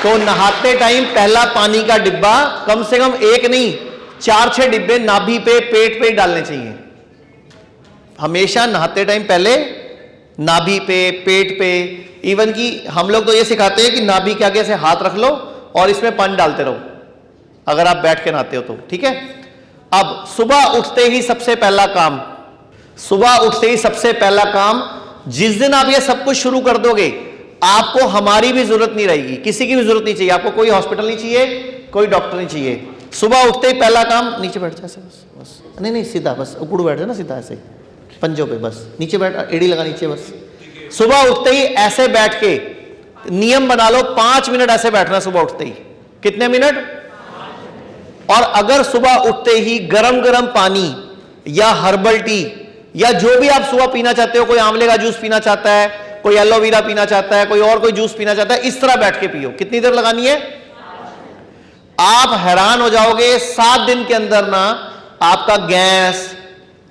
तो नहाते टाइम पहला पानी का डिब्बा कम से कम एक नहीं 4-6 डिब्बे नाभि पे, पेट पे डालने चाहिए। हमेशा नहाते टाइम पहले नाभि पे, पेट पे, इवन कि हम लोग तो ये सिखाते हैं कि नाभि के आगे से हाथ रख लो और इसमें पानी डालते रहो अगर आप बैठ के नहाते हो तो, ठीक है। अब सुबह उठते ही सबसे पहला काम, सुबह उठते ही सबसे पहला काम, जिस दिन आप ये सब कुछ शुरू कर दोगे आपको हमारी भी जरूरत नहीं रहेगी, किसी की भी जरूरत नहीं चाहिए, आपको कोई हॉस्पिटल नहीं चाहिए, कोई डॉक्टर नहीं चाहिए। सुबह उठते ही पहला काम, नीचे बैठ जा ऐसे, बस नहीं सीधा, बस उकड़ू बैठ जा ना सीधा ऐसे पंजों पे, बस नीचे बैठ, एड़ी लगा नीचे बस। सुबह उठते ही ऐसे बैठ के नियम बना लो 5 मिनट ऐसे बैठना सुबह उठते ही। कितने मिनट? और अगर सुबह उठते ही गरम गरम पानी या हर्बल टी या जो भी आप सुबह पीना चाहते हो, कोई आंवले का जूस पीना चाहता है, कोई एलोवेरा पीना चाहता है, कोई और कोई जूस पीना चाहता है, इस तरह बैठ के पियो। कितनी देर लगानी है? आप हैरान हो जाओगे 7 दिन के अंदर ना आपका गैस,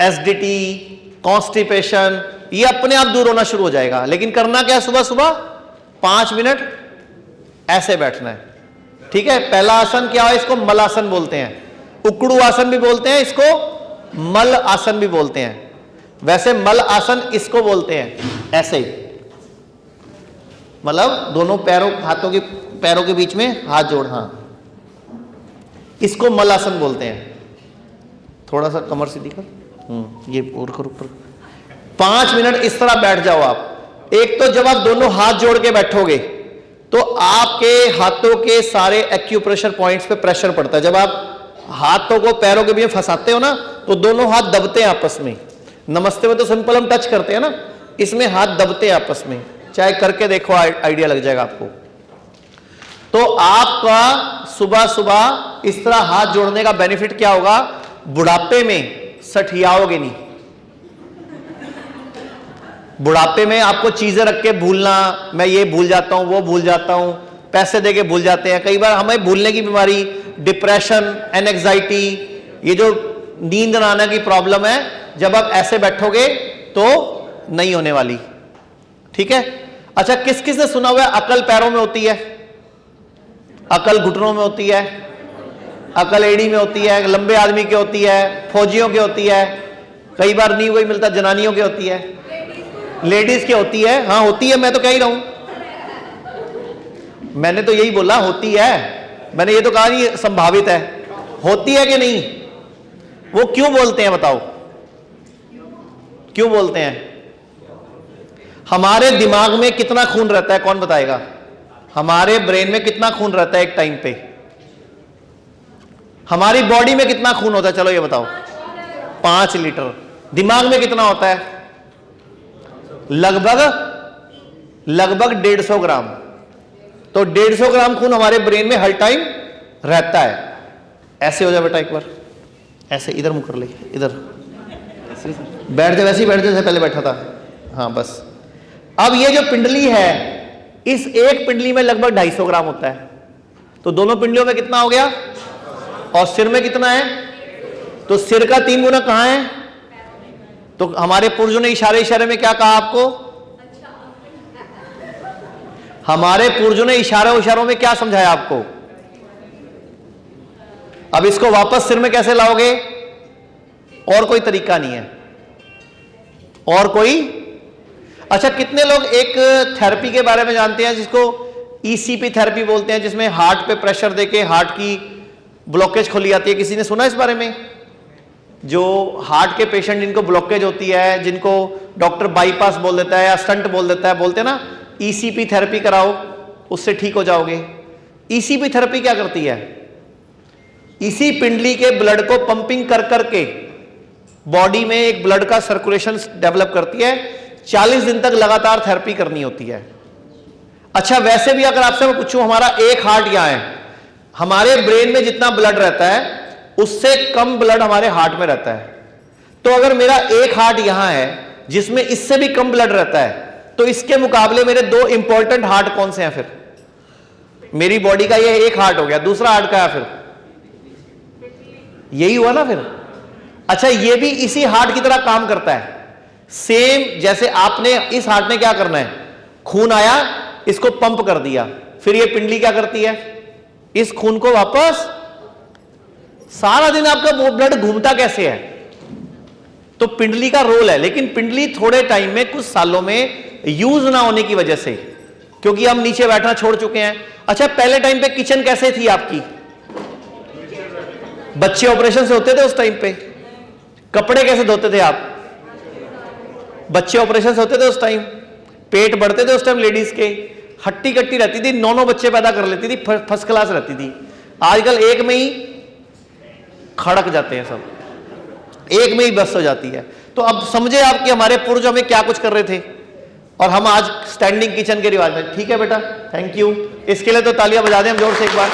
एसिडिटी, कॉन्स्टिपेशन ये अपने आप दूर होना शुरू हो जाएगा। लेकिन करना क्या है? सुबह सुबह 5 मिनट ऐसे बैठना है, ठीक है। पहला आसन क्या है? इसको मलासन बोलते हैं, उकड़ू आसन भी बोलते हैं, इसको मल आसन भी बोलते हैं। वैसे मल आसन इसको बोलते हैं, ऐसे ही, मतलब दोनों पैरों, हाथों के पैरों के बीच में हाथ जोड़, हाँ, इसको मल आसन बोलते हैं। थोड़ा सा कमर सीधी कर, ये ऊपर 5 मिनट इस तरह बैठ जाओ आप। एक तो जब आप दोनों हाथ जोड़ के बैठोगे तो आपके हाथों के सारे एक्यूप्रेशर पॉइंट्स पे प्रेशर पड़ता है। जब आप हाथों को पैरों के बीच फंसाते हो ना तो दोनों हाथ दबते हैं आपस में। नमस्ते में तो सिंपल हम टच करते हैं ना, इसमें हाथ दबते हैं आपस में। चाहे करके देखो, आइडिया लग जाएगा आपको। तो आपका सुबह सुबह इस तरह हाथ जोड़ने का बेनिफिट क्या होगा? बुढ़ापे में सठियाओगे नहीं। बुढ़ापे में आपको चीजें रख के भूलना, मैं ये भूल जाता हूं, वो भूल जाता हूं, पैसे देके भूल जाते हैं। कई बार हमें भूलने की बीमारी, डिप्रेशन, एंजाइटी, ये जो नींद न आने की प्रॉब्लम है, जब आप ऐसे बैठोगे तो नहीं होने वाली, ठीक है। अच्छा, किस किस ने सुना हुआ है अकल पैरों में होती है, अकल घुटनों में होती है, अकल एड़ी में होती है, लंबे आदमी की होती है, फौजियों की होती है, कई बार नहीं कोई मिलता जनानियों की होती है, लेडीज की होती है। हाँ होती है, मैं तो कह ही रहा हूं, मैंने तो यही बोला होती है, मैंने ये तो कहा नहीं संभावित है, होती है कि नहीं। वो क्यों बोलते हैं बताओ, क्यों बोलते हैं? हमारे दिमाग में कितना खून रहता है, कौन बताएगा? हमारे ब्रेन में कितना खून रहता है एक टाइम पे? हमारी बॉडी में कितना खून होता है, चलो ये बताओ? 5 लीटर। दिमाग में कितना होता है? लगभग 150 ग्राम। तो 150 ग्राम खून हमारे ब्रेन में हर टाइम रहता है। ऐसे हो जाए बेटा एक बार, ऐसे इधर मुंह कर ले, इधर बैठ जा, वैसे ही बैठ जा जैसे पहले बैठा था। हाँ बस। अब ये जो पिंडली है, इस एक पिंडली में लगभग 250 ग्राम होता है। तो दोनों पिंडलियों में कितना हो गया? और सिर में कितना है? तो सिर का 3 गुना कहां है? तो हमारे पुरुषों ने इशारे इशारे में क्या कहा आपको? हमारे पुरुषों ने इशारों में क्या समझाया आपको? अब इसको वापस सिर में कैसे लाओगे? और कोई तरीका नहीं है, और कोई? अच्छा, कितने लोग एक थेरेपी के बारे में जानते हैं जिसको ईसीपी थेरेपी बोलते हैं, जिसमें हार्ट पे प्रेशर देके हार्ट की ब्लॉकेज खोली जाती है? किसी ने सुना इस बारे में? जो हार्ट के पेशेंट जिनको ब्लॉकेज होती है, जिनको डॉक्टर बाईपास बोल देता है या स्टंट बोल देता है, बोलते हैं ना ईसीपी थेरेपी कराओ, उससे ठीक हो जाओगे। ईसीपी थेरेपी क्या करती है? इसी पिंडली के ब्लड को पंपिंग कर करके बॉडी में एक ब्लड का सर्कुलेशन डेवलप करती है। 40 दिन तक लगातार थेरेपी करनी होती है। अच्छा, वैसे भी अगर आपसे मैं पूछूं, हमारा एक हार्ट यहां है, हमारे ब्रेन में जितना ब्लड रहता है उससे कम ब्लड हमारे हार्ट में रहता है। तो अगर मेरा एक हार्ट यहां है जिसमें इससे भी कम ब्लड रहता है, तो इसके मुकाबले मेरे 2 इंपॉर्टेंट हार्ट कौन से हैं? फिर मेरी बॉडी का ये एक हार्ट हो गया, दूसरा हार्ट का है फिर यही हुआ ना फिर। अच्छा, ये भी इसी हार्ट की तरह काम करता है, सेम जैसे आपने इस हार्ट में क्या करना है? खून आया, इसको पंप कर दिया, फिर ये पिंडली क्या करती है, इस खून को वापस, सारा दिन आपका ब्लड घूमता कैसे है, तो पिंडली का रोल है। लेकिन पिंडली थोड़े टाइम में, कुछ सालों में यूज ना होने की वजह से, क्योंकि हम नीचे बैठना छोड़ चुके हैं। अच्छा, पहले टाइम पे किचन कैसे थी आपकी, बच्चे ऑपरेशन से होते थे उस टाइम पे, कपड़े कैसे धोते थे आप, बच्चे ऑपरेशन से होते थे उस टाइम, पेट बढ़ते थे उस टाइम लेडीज के, हट्टी कट्टी रहती थी, 9 बच्चे पैदा कर लेती थी, फर्स्ट क्लास रहती थी। आजकल एक में ही खड़क जाते हैं सब, एक में ही बस हो जाती है। तो अब समझे आप कि हमारे पूर्वज हमें क्या कुछ कर रहे थे, और हम आज स्टैंडिंग किचन के रिवाज में। ठीक है बेटा, थैंक यू, इसके लिए तो तालियां बजा दें हम जोर से एक बार।